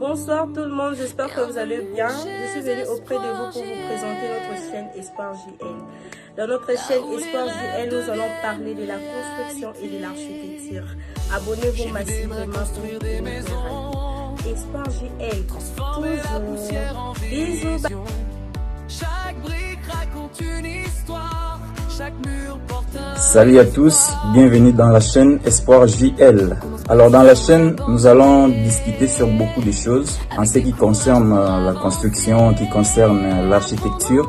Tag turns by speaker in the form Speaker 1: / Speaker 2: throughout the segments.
Speaker 1: Bonsoir tout le monde, j'espère que vous allez bien. Je suis venue auprès de vous pour vous présenter notre chaîne Espoir JL. Dans notre chaîne Espoir JL, nous allons parler de la construction et de l'architecture. Abonnez-vous massivement pour nous. Espoir JL, toujours. Bisous.
Speaker 2: Chaque brique raconte une histoire, chaque mur porte un...
Speaker 3: Salut à tous, bienvenue dans la chaîne Espoir JL. Alors dans la chaîne, nous allons discuter sur beaucoup de choses en ce qui concerne la construction, qui concerne l'architecture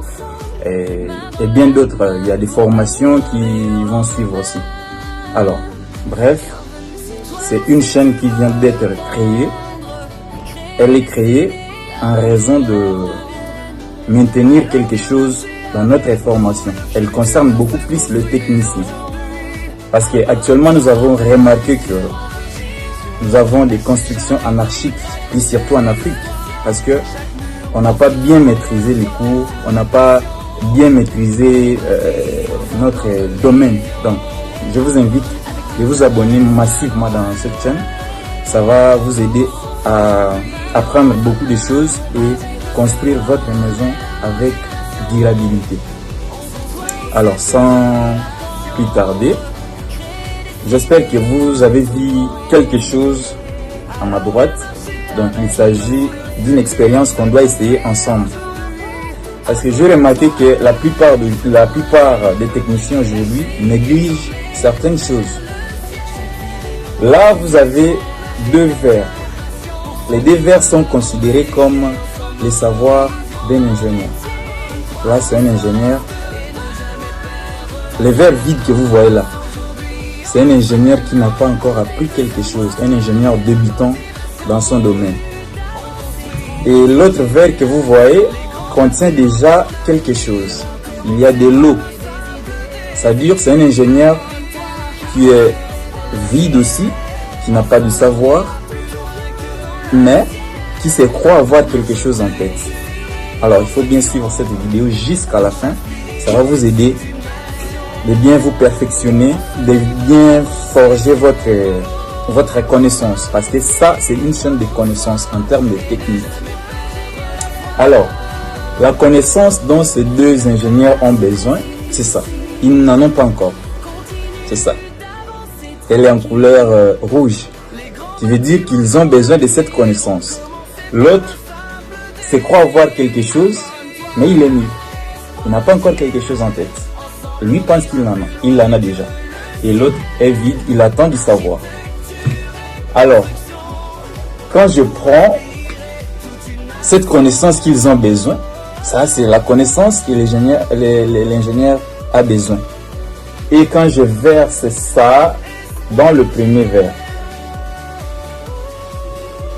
Speaker 3: et bien d'autres. Il y a des formations qui vont suivre aussi. Alors, bref, c'est une chaîne qui vient d'être créée. Elle est créée en raison de maintenir quelque chose dans notre formation. Elle concerne beaucoup plus le technicien. Parce qu'actuellement, nous avons remarqué que nous avons des constructions anarchiques, et surtout en Afrique. Parce que on n'a pas bien maîtrisé les cours, on n'a pas bien maîtrisé notre domaine. Donc, je vous invite de vous abonner massivement dans cette chaîne. Ça va vous aider à apprendre beaucoup de choses et construire votre maison avec durabilité. Alors sans plus tarder, j'espère que vous avez vu quelque chose à ma droite. Donc il s'agit d'une expérience qu'on doit essayer ensemble. Parce que j'ai remarqué que la plupart des techniciens aujourd'hui négligent certaines choses. Là vous avez deux verres. Les deux verres sont considérés comme les savoirs d'un ingénieur. Là, c'est un ingénieur. Les verres vides que vous voyez là, c'est un ingénieur qui n'a pas encore appris quelque chose, un ingénieur débutant dans son domaine. Et l'autre verre que vous voyez contient déjà quelque chose. Il y a de l'eau. C'est-à-dire, c'est un ingénieur qui est vide aussi, qui n'a pas de savoir, mais qui se croit avoir quelque chose en tête. Alors il faut bien suivre cette vidéo jusqu'à la fin. Ça va vous aider de bien vous perfectionner, de bien forger votre connaissance. Parce que ça, c'est une chaîne de connaissances en termes de technique. Alors, la connaissance dont ces deux ingénieurs ont besoin, c'est ça. Ils n'en ont pas encore. C'est ça. Elle est en couleur rouge, qui veut dire qu'ils ont besoin de cette connaissance. L'autre se croit avoir quelque chose, mais il est nul. Il n'a pas encore quelque chose en tête. Lui pense qu'il en a. Il en a déjà. Et l'autre est vide, il attend du savoir. Alors, quand je prends cette connaissance qu'ils ont besoin, ça c'est la connaissance que l'ingénieur a besoin. Et quand je verse ça dans le premier verre,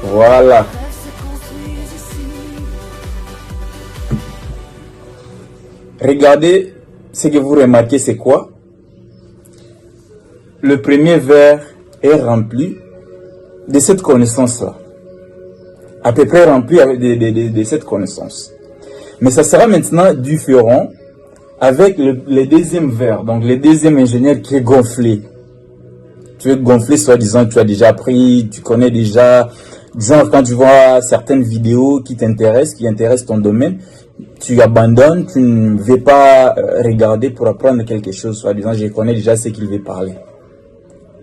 Speaker 3: voilà. Regardez ce que vous remarquez, c'est quoi? Le premier verre est rempli de cette connaissance-là. À peu près rempli avec de cette connaissance. Mais ça sera maintenant différent avec le deuxième verre. Donc le deuxième ingénieur qui est gonflé. Tu es gonflé, soi-disant, tu as déjà appris, tu connais déjà. Disons, quand tu vois certaines vidéos qui t'intéressent, qui intéressent ton domaine, tu abandonnes, tu ne veux pas regarder pour apprendre quelque chose, soit disant je connais déjà ce qu'il veut parler.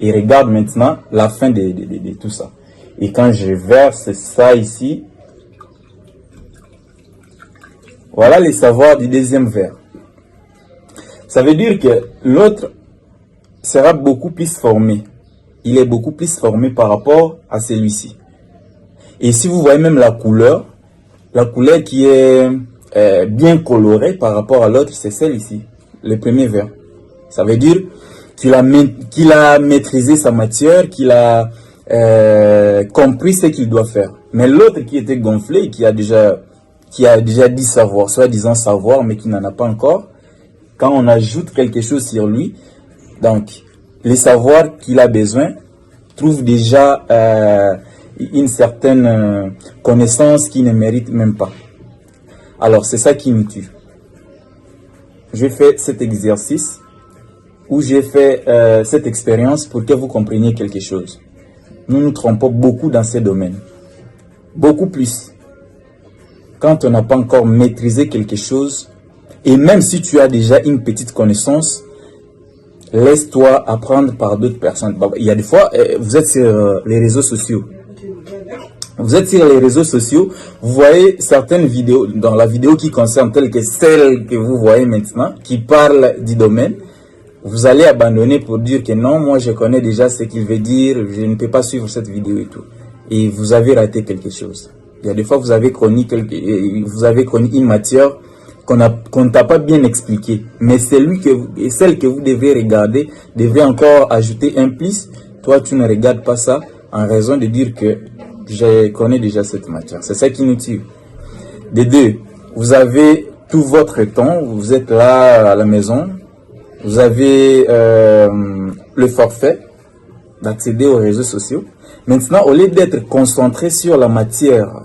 Speaker 3: Et regarde maintenant la fin de tout ça. Et quand je verse ça ici, voilà les savoirs du deuxième verre. Ça veut dire que l'autre sera beaucoup plus formé. Il est beaucoup plus formé par rapport à celui-ci. Et si vous voyez même la couleur qui est bien colorée par rapport à l'autre, c'est celle ici, le premier verre. Ça veut dire qu'il a maîtrisé sa matière, qu'il a compris ce qu'il doit faire. Mais l'autre qui était gonflé, qui a déjà dit savoir, soi-disant savoir, mais qui n'en a pas encore, quand on ajoute quelque chose sur lui, donc les savoirs qu'il a besoin trouve déjà une certaine connaissance qui ne mérite même pas. Alors c'est ça qui me tue. J'ai fait cet exercice où j'ai fait cette expérience pour que vous compreniez quelque chose. Nous nous trompons beaucoup dans ces domaines. Beaucoup plus. Quand on n'a pas encore maîtrisé quelque chose, et même si tu as déjà une petite connaissance, laisse-toi apprendre par d'autres personnes. Il y a des fois, vous êtes sur les réseaux sociaux. Vous êtes sur les réseaux sociaux, vous voyez certaines vidéos, dans la vidéo qui concerne telle que celle que vous voyez maintenant, qui parle du domaine, vous allez abandonner pour dire que non, moi je connais déjà ce qu'il veut dire, je ne peux pas suivre cette vidéo et tout. Et vous avez raté quelque chose. Il y a des fois, vous avez connu une matière qu'on ne t'a pas bien expliqué. Mais celle que vous devez regarder devrait encore ajouter un plus. Toi, tu ne regardes pas ça en raison de dire que je connais déjà cette matière. C'est ça qui nous tue. De deux, vous avez tout votre temps. Vous êtes là à la maison. Vous avez le forfait d'accéder aux réseaux sociaux. Maintenant, au lieu d'être concentré sur la matière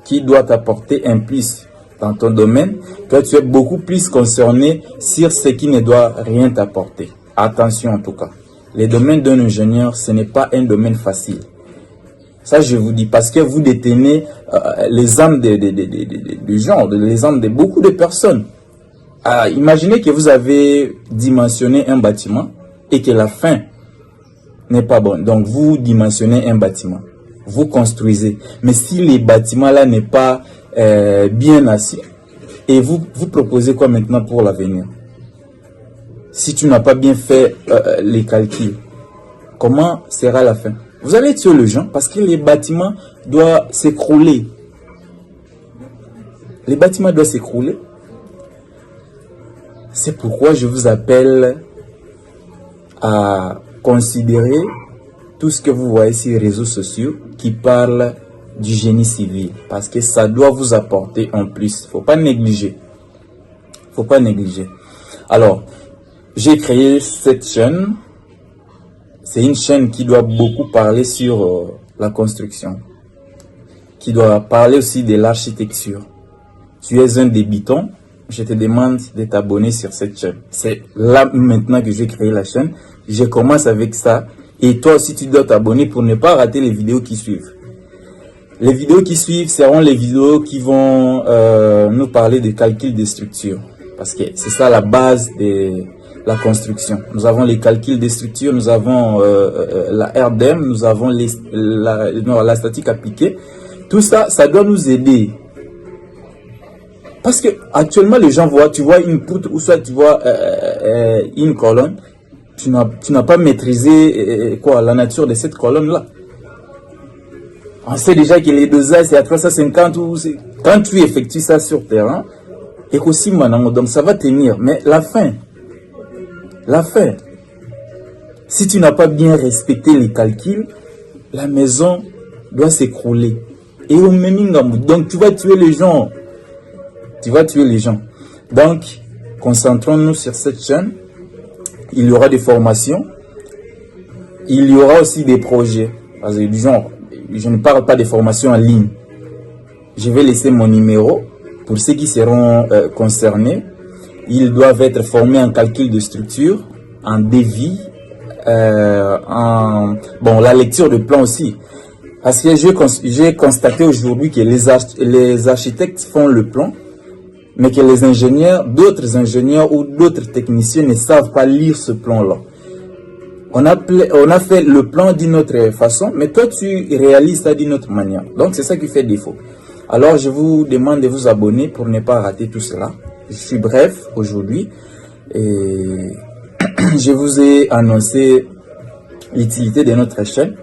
Speaker 3: qui doit t'apporter un plus dans ton domaine, toi tu es beaucoup plus concerné sur ce qui ne doit rien t'apporter. Attention en tout cas, le domaine d'un ingénieur, ce n'est pas un domaine facile. Ça je vous dis, parce que vous détenez les âmes des gens, les âmes de beaucoup de personnes. Imaginez que vous avez dimensionné un bâtiment et que la fin n'est pas bonne. Donc vous dimensionnez un bâtiment, vous construisez. Mais si le bâtiment là n'est pas bien assis, et vous proposez quoi maintenant pour l'avenir? Si tu n'as pas bien fait les calculs, comment sera la fin? Vous allez tuer les gens parce que les bâtiments doivent s'écrouler. Les bâtiments doivent s'écrouler. C'est pourquoi je vous appelle à considérer tout ce que vous voyez sur les réseaux sociaux qui parlent du génie civil, parce que ça doit vous apporter en plus. Faut pas négliger. Faut pas négliger. Alors, j'ai créé cette chaîne. C'est une chaîne qui doit beaucoup parler sur la construction, qui doit parler aussi de l'architecture. Tu es un débutant, je te demande de t'abonner sur cette chaîne. C'est là maintenant que j'ai créé la chaîne. Je commence avec ça. Et toi aussi, tu dois t'abonner pour ne pas rater les vidéos qui suivent. Les vidéos qui suivent seront les vidéos qui vont nous parler de calcul de structure. Parce que c'est ça la base de la construction. Nous avons les calculs de structure, nous avons la RDM, nous avons la statique appliquée. Tout ça, ça doit nous aider. Parce que actuellement, les gens voient, tu vois une poutre ou soit tu vois une colonne. Tu n'as pas maîtrisé la nature de cette colonne-là. On sait déjà que les dosages, c'est à 350 ou quand tu effectues ça sur terrain, et qu'aussi maintenant, donc ça va tenir. Mais la fin, si tu n'as pas bien respecté les calculs, la maison doit s'écrouler. Et au Memingamou, donc tu vas tuer les gens. Donc, concentrons-nous sur cette chaîne. Il y aura des formations. Il y aura aussi des projets. Parce que du genre, je ne parle pas des formations en ligne. Je vais laisser mon numéro pour ceux qui seront concernés. Ils doivent être formés en calcul de structure, en devis, la lecture de plan aussi. Parce que j'ai constaté aujourd'hui que les architectes font le plan, mais que les ingénieurs, d'autres ingénieurs ou d'autres techniciens ne savent pas lire ce plan-là. On a fait le plan d'une autre façon, mais toi tu réalises ça d'une autre manière. Donc c'est ça qui fait défaut. Alors je vous demande de vous abonner pour ne pas rater tout cela. Je suis bref aujourd'hui et je vous ai annoncé l'utilité de notre chaîne.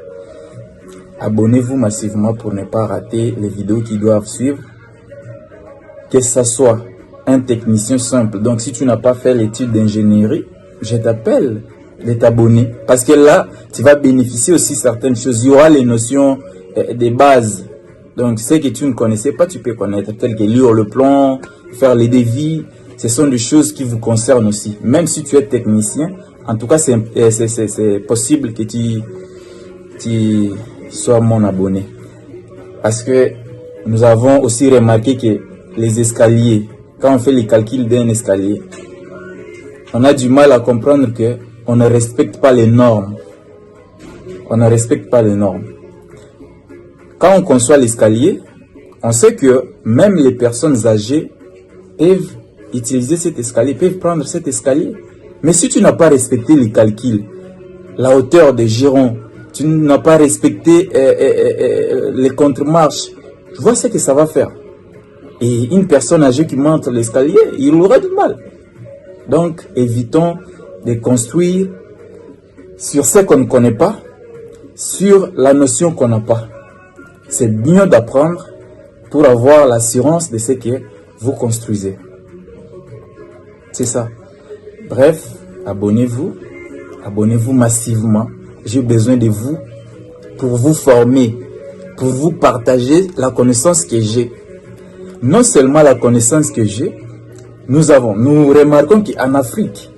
Speaker 3: Abonnez-vous massivement pour ne pas rater les vidéos qui doivent suivre. Que ce soit un technicien simple. Donc si tu n'as pas fait l'étude d'ingénierie, je t'appelle de t'abonner. Parce que là, tu vas bénéficier aussi certaines choses. Il y aura les notions des bases. Donc ce que tu ne connaissais pas, tu peux connaître. Tel que lire le plan, faire les devis. Ce sont des choses qui vous concernent aussi. Même si tu es technicien, en tout cas, c'est possible que tu sois mon abonné. Parce que nous avons aussi remarqué que les escaliers, quand on fait les calculs d'un escalier, on a du mal à comprendre que on ne respecte pas les normes. On ne respecte pas les normes. quand on conçoit l'escalier, on sait que même les personnes âgées peuvent utiliser cet escalier, peuvent prendre cet escalier. Mais si tu n'as pas respecté les calculs, la hauteur des girons, tu n'as pas respecté les contre-marches, tu vois ce que ça va faire. Et une personne âgée qui monte l'escalier, il aura du mal. Donc, évitons de construire sur ce qu'on ne connaît pas, sur la notion qu'on n'a pas. C'est mieux d'apprendre pour avoir l'assurance de ce que vous construisez. C'est ça. Bref, abonnez-vous massivement. J'ai besoin de vous pour vous former, pour vous partager la connaissance que j'ai. Non seulement la connaissance que j'ai, nous remarquons qu'en Afrique,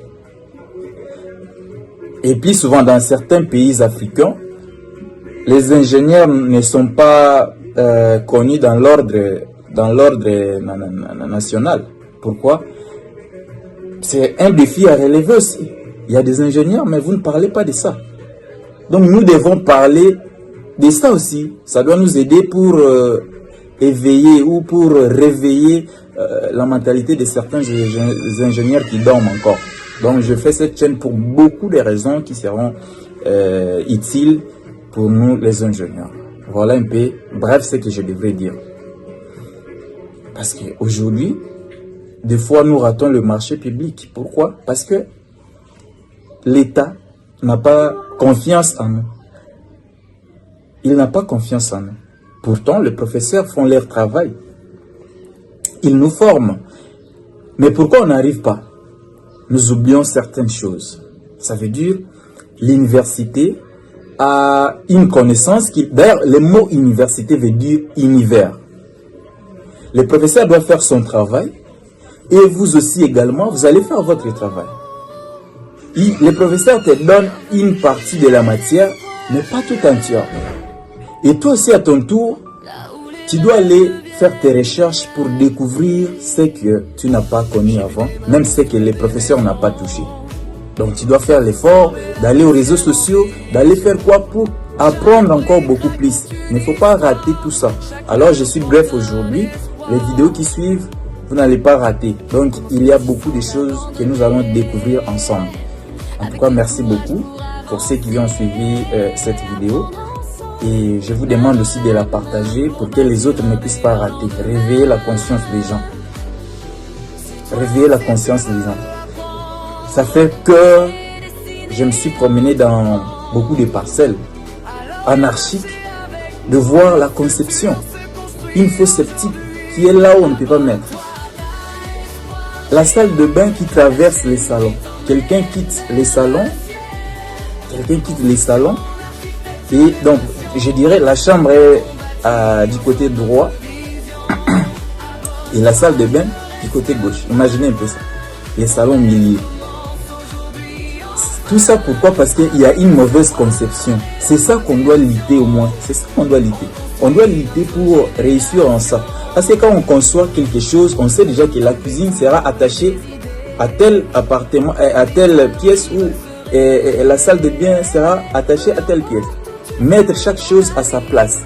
Speaker 3: et puis souvent dans certains pays africains, les ingénieurs ne sont pas connus dans l'ordre national. Pourquoi? C'est un défi à relever aussi. Il y a des ingénieurs, mais vous ne parlez pas de ça. Donc nous devons parler de ça aussi. Ça doit nous aider pour éveiller ou pour réveiller la mentalité de certains ingénieurs qui dorment encore. Donc je fais cette chaîne pour beaucoup de raisons qui seront utiles pour nous les ingénieurs. Voilà un peu, bref, ce que je devrais dire. Parce qu'aujourd'hui, des fois nous ratons le marché public. Pourquoi? Parce que l'État n'a pas confiance en nous. Il n'a pas confiance en nous. Pourtant, les professeurs font leur travail. Ils nous forment. Mais pourquoi on n'arrive pas? Nous oublions certaines choses. Ça veut dire, l'université a une connaissance qui... D'ailleurs, le mot université veut dire univers. Le professeur doit faire son travail et vous aussi également, vous allez faire votre travail. Le professeur te donne une partie de la matière, mais pas tout entière. Et toi aussi, à ton tour, tu dois aller faire tes recherches pour découvrir ce que tu n'as pas connu avant, même ce que les professeurs n'ont pas touché. Donc, tu dois faire l'effort d'aller aux réseaux sociaux, d'aller faire quoi pour apprendre encore beaucoup plus. Il ne faut pas rater tout ça. Alors, je suis bref aujourd'hui. Les vidéos qui suivent, vous n'allez pas rater. Donc, il y a beaucoup de choses que nous allons découvrir ensemble. En tout cas, merci beaucoup pour ceux qui ont suivi cette vidéo. Et je vous demande aussi de la partager pour que les autres ne puissent pas rater. Réveiller la conscience des gens. Réveiller la conscience des gens. Ça fait que je me suis promené dans beaucoup de parcelles anarchiques de voir la conception. Une fosse septique qui est là où on ne peut pas mettre. La salle de bain qui traverse les salons. Quelqu'un quitte les salons. Et donc, je dirais, la chambre est du côté droit et la salle de bain du côté gauche. Imaginez un peu ça. Les salons au milieu. Tout ça pourquoi? Parce qu'il y a une mauvaise conception. C'est ça qu'on doit lutter au moins. C'est ça qu'on doit lutter. On doit lutter pour réussir en ça. Parce que quand on conçoit quelque chose, on sait déjà que la cuisine sera attachée à tel appartement, à telle pièce ou la salle de bain sera attachée à telle pièce. Mettre chaque chose à sa place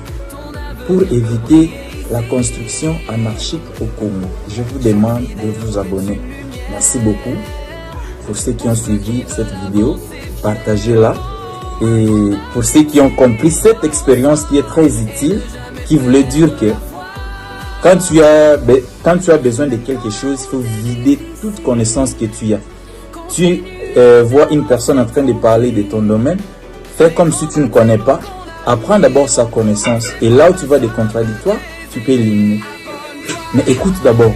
Speaker 3: pour éviter la construction anarchique au Congo. Je vous demande de vous abonner. Merci beaucoup pour ceux qui ont suivi cette vidéo. Partagez-la. Et pour ceux qui ont compris cette expérience qui est très utile, qui voulait dire que quand tu as besoin de quelque chose, il faut vider toute connaissance que tu as. Tu vois une personne en train de parler de ton domaine, fais comme si tu ne connais pas, apprends d'abord sa connaissance. Et là où tu vois des contradictoires, tu peux éliminer. Mais écoute d'abord.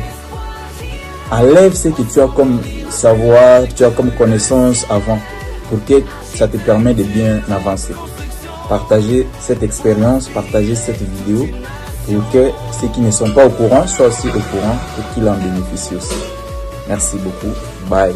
Speaker 3: Enlève ce que tu as comme savoir, tu as comme connaissance avant, pour que ça te permette de bien avancer. Partagez cette expérience, partagez cette vidéo, pour que ceux qui ne sont pas au courant soient aussi au courant et qu'ils en bénéficient aussi. Merci beaucoup. Bye.